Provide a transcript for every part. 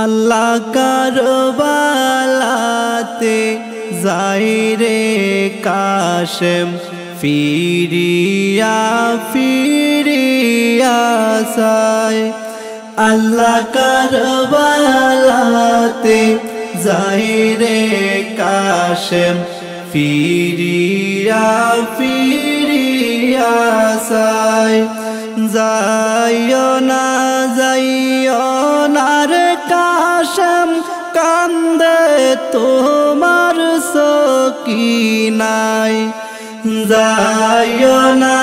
আল্লাহ কারবালাতে যাইরে কাশেম ফিরিয়া ফিরিয়া যায়। আল্লাহ কারবালাতে যাইরে কাশেম ফিরিয়া ফিরিয়া যায়। যাইও না রে কাশেম কান্দে তোমার সকিনায়। যাইও না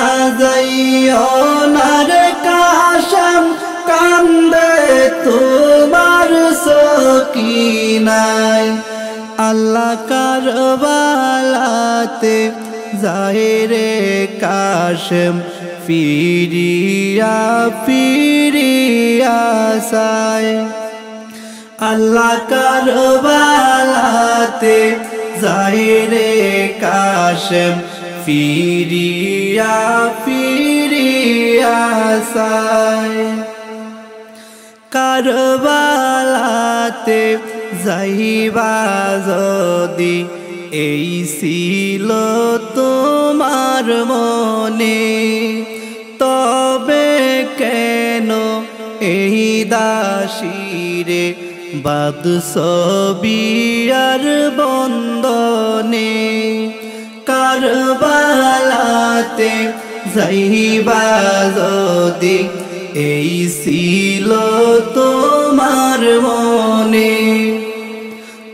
রে কাশেম কান্দে তোমার সকিনায়। আল্লাহ কারবালাতে যাইরে কাশেম ফিরিয়া ফিরিয়া যায়। আল্লাহ কারবালাতে যাইরে কাশেম ফিরিয়া ফিরিয়া যায়। কারবালাতে যাইবা যদি এই ছিল তোমার মনে, তবে কেন এই দাসীরে বাঁধছ বিয়ার বন্ধনে। কারবালাতে যাইবা যদি এই ছিল তোমার মনে,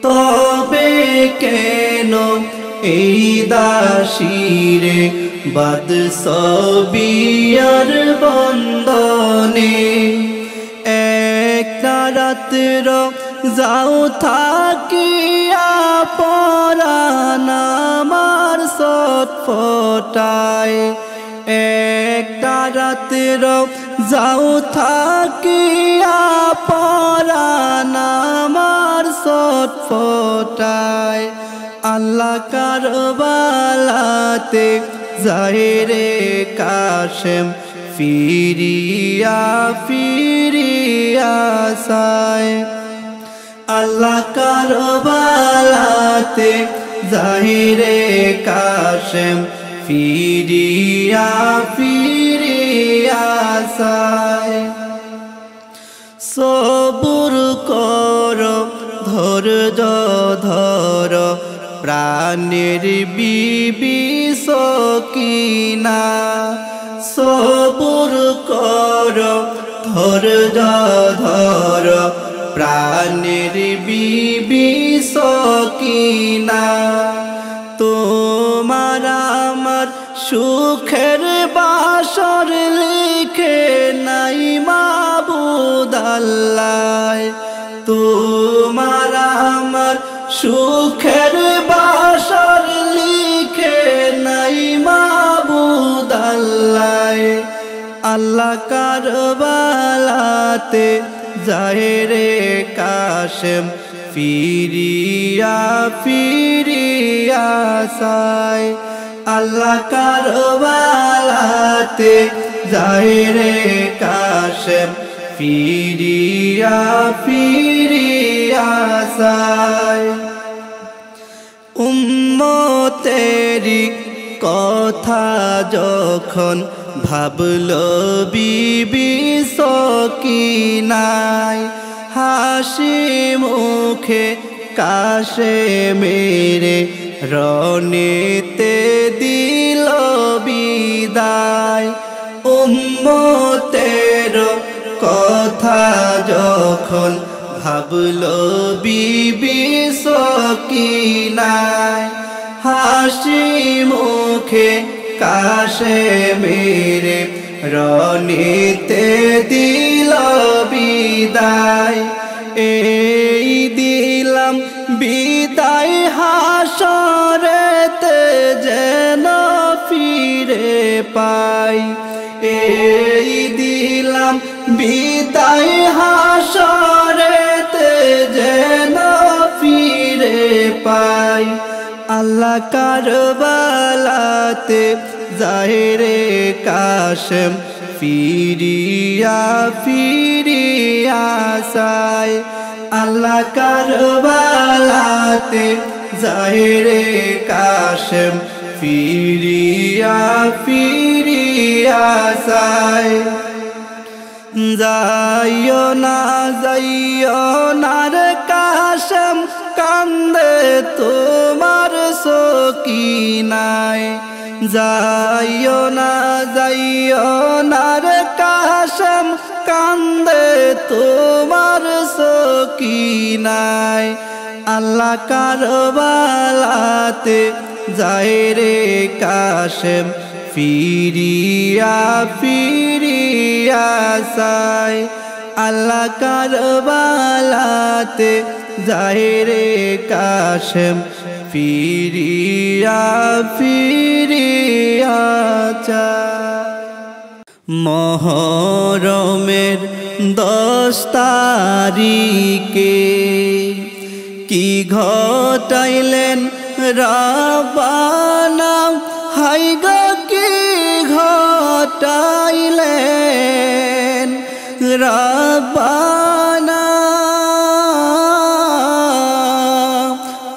তবে কেন এই দাসীরে বাঁধছ বিয়ার বন্ধনে। একটা রাত্র যাও থাকিয়া পরাণ আমার ছটফটায়। একটা রাত্র যাও থাকিয়া পরাণ আমার ছটফটায়। আল্লাহ কারবালাতে যাইরে কাশেম ফিরিয়া ফিরিয়া যায়। আল্লাহ কারবালাতে যাইরে কাশেম ফিরিয়া ফিরিয়া যায়। সবুর কর ধৈর্য ধর প্রাণের বিবি সকিনা। সবুর কর ধৈর্য ধর প্রাণের বিবি সকিনা। তোমার আমার সুখের বাসর লিখে নাই মাবুদ আল্লাহ। তোমার আমার সুখের বাসর লিখে নাই মাবুদ আল্লাহ। আল্লাহ কারবালাতে যাইরে কাশেম ফিরিয়া ফিরিয়া যায়। আল্লাহ কারবালাতে যাইরে কাশেম ফিরিয়া ফিরিয়া যায়। উম্মতেরি কথা যখন ভাবল বিবি সকিনায়, হাসি মুখে কাশেমেরে রনেতে দিল বিদায়। উম্মতের কথা যখন ভাবল বিবি সকিনায়, হাসি মুখে কাশেমেরে রনেতে দিল বিদায়। এই দিলাম বিদায় হাসরেতে যেন ফিরে পাই। এই দিলাম বিদায় হাসরেতে যেন ফিরে পাই। আল্লাহ কারবালাতে যাইরে কাশেম ফিরিয়া ফিরিয়া যায়। আল্লাহ কারবালাতে জাহেরে কাশেম ফিরিয়া ফিরিয়া চায় যাইও না রে কাশেম কান্দে তোমার সকিনায় যাইও না রে কাশেম কান্দে তোমার সকিনায় আল্লাহ কারবালাতে জাহেরে কাশেম ফিরিয়া ফিরিয়া চায় আল্লাহ কারবালাতে জাহেরে কাশেম ফিরিয়া ফিরিয়া চায় মুহরমের 10 তারিখে কি ঘটাইলেন রাব্বানা হাই গো কি ঘটাইলেন রাব্বানা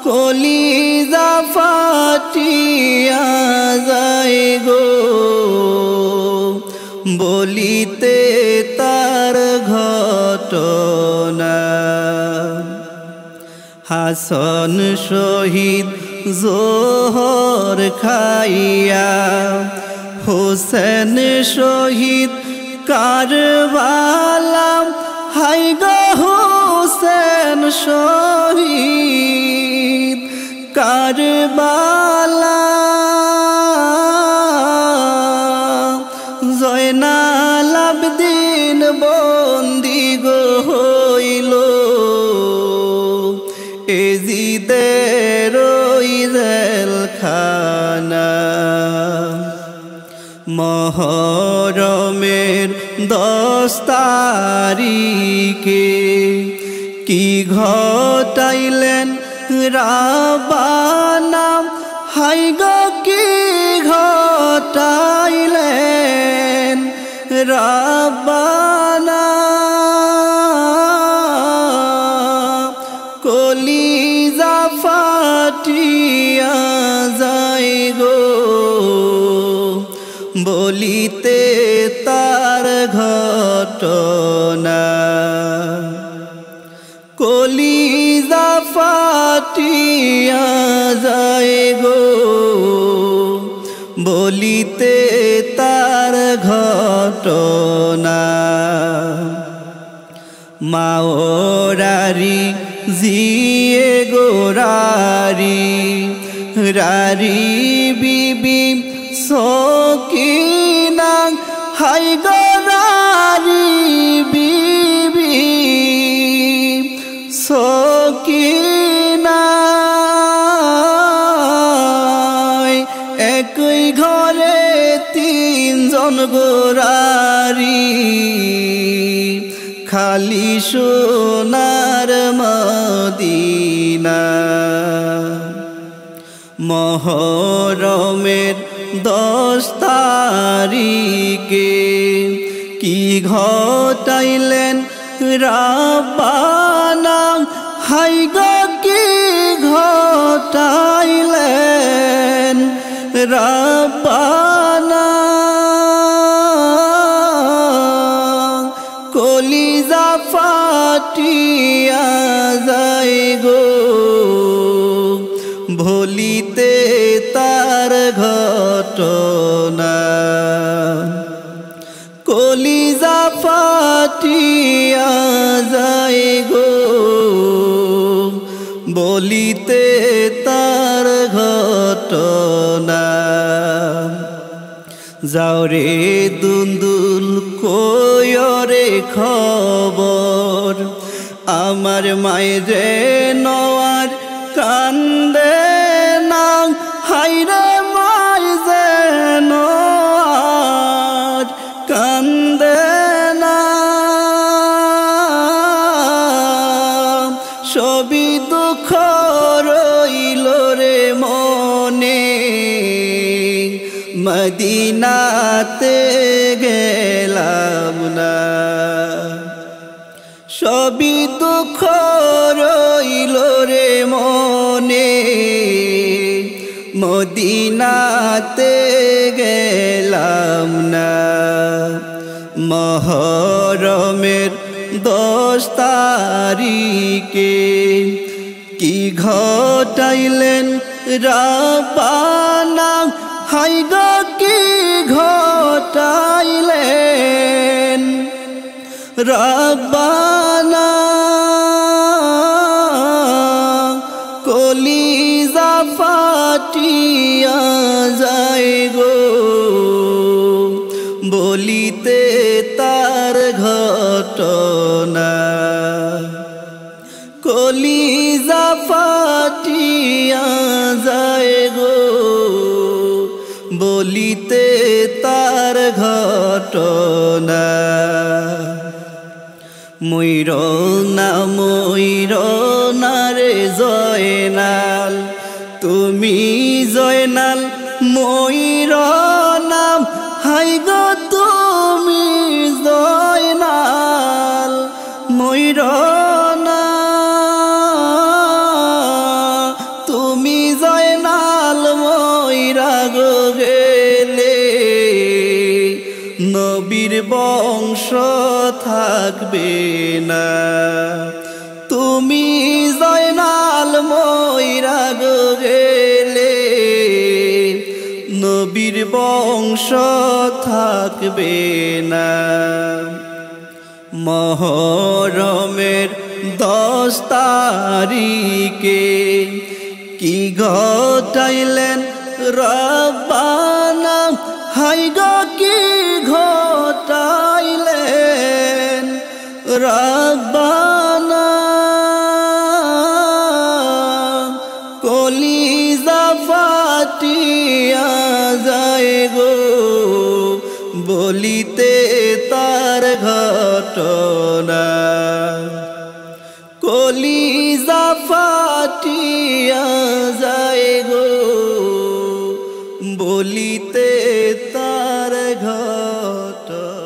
কলিজা ফাটিয়া যায় গো বলিতে তার ঘটনা হাসন শহীদ জোহর খাইয়া হোসেন শহীদ কারবালা হাই গো হোসেন শহীদ কারবালা জয়নাল আবদিন বন্দি গো হইল এজিদের জেলখানা মুহরমের 10 তারিখে কি ঘটাইলেন রাব্বানা হাই গো কি ঘটাইলেন রাব্বানা কলিজা ফাটিয়া যায় গো বলিতে তার ঘটনা কলিজা ফাটিয়া যায় গো বলিতে তার ঘটনা মাওরারি জিয়ে গোরারি রারি বিবি সকিনা হাই গোরারি বিবি সকিনা একই ঘরে 3 জন গোরারি খালি সোনার মদিনা মুহরমের 10 তারিখে কি ঘটাইলেন রাব্বানা হাই গো কি ঘটাইলেন রাব্বানা কলিজা ফাটিয়া যায় গো ভুলিতে তার ঘটনা কলিজা ফাটিয়া যায় গো বলিতে তার ঘটনা যাও রে দুন্দুল কয়রে খবর আমার মায়েরে নওয়ার কান্দে না হাইরে মায় যে নওয়ার কান্দে না সবই দুঃখ রইল রে মনে মদিনাতে গেলাম না সবই দুঃখ মদিনাতে গেলাম না। মুহররমের 10 তারিখে কি ঘটাইলেন রাব্বানা, হায় গো কি ঘটাইলেন রাব্বানা। কলিজা ফাটিয়া যায় গো বলিতে তার ঘটনা। কলিজা ফাটিয়া যায় গো বলিতে তার ঘটনা। ময়ূরনা রে জয়নাল, তুমি জয়নাল ময়ূরনা, হায় গো তুমি জয়নাল ময়ূরনা। তুমি জয়নাল ময়রা গো গেলে নবীর বংশ থাকবে না। তুমি জয়নাল ময়রা গো গেলে নবীর বংশ থাকবে না। মুহররমের 10 তারিখে কি ঘটাইলেন রাব্বানা, হায় গো কি ঘটাইলেন রাব্বানা। কলিজা ফাটিয়া যায় গো বলিতে তার ঘটনা। কলিজা ফাটিয়া যায় গো বলিতে তার ঘটনা।